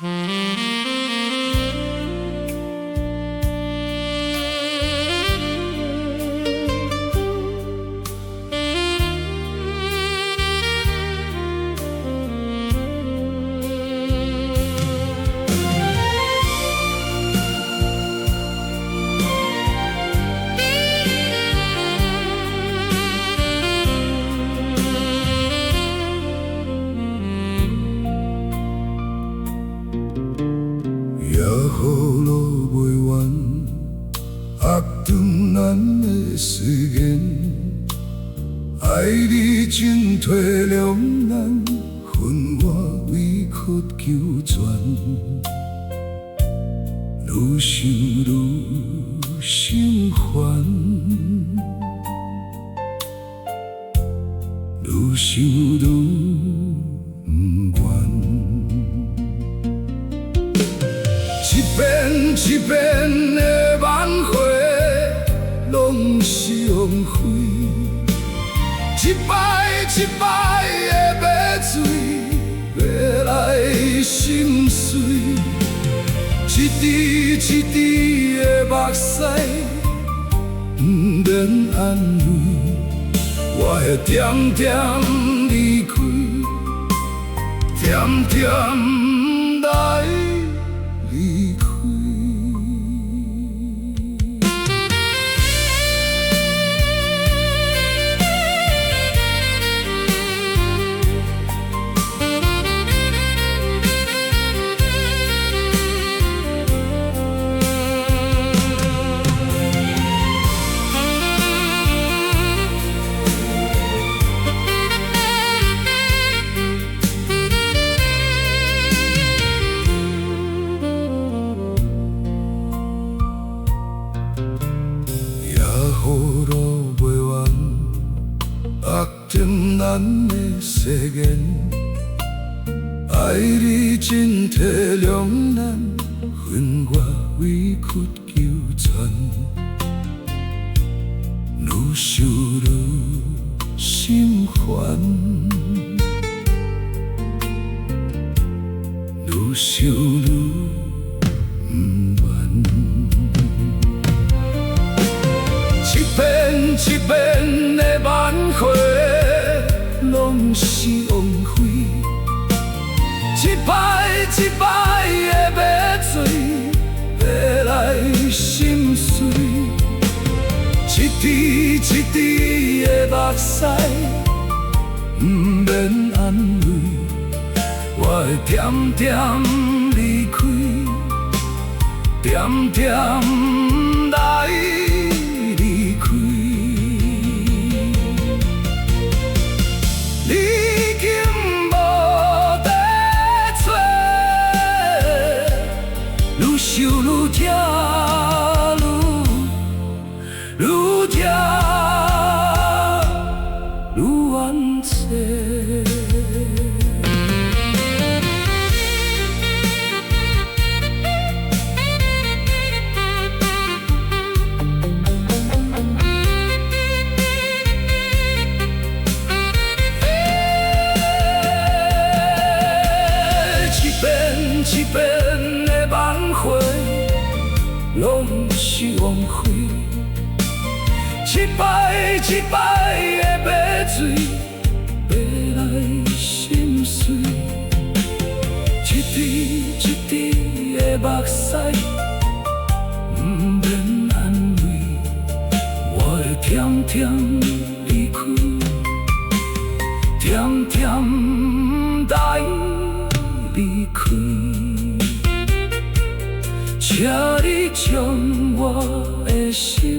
雨落袂完，压断咱的誓言。爱你真体谅咱，分外委屈求全。愈想愈心烦，愈想愈不愿。一遍一遍的挽回，拢是枉费。一摆一摆的买醉，买来心碎。一滴一滴的目屎，不免安慰。我会点点离开，点点来离开。雨落袂完，压断咱的誓言。爱你真体谅咱，分外委屈求全。愈想愈心烦，愈想愈不愿。一遍一遍的挽回，拢是枉费。一摆一摆的买醉，买来心碎。一滴一滴的目屎，不免安慰。我会点点离开，点点来。想愈痛，愈痛，愈冤切。一遍一遍的挽回，拢是枉费。一摆一摆的买醉，买来心碎。一滴一滴的目屎，不免安慰。我会点点离开，点点来离开。请你将我的心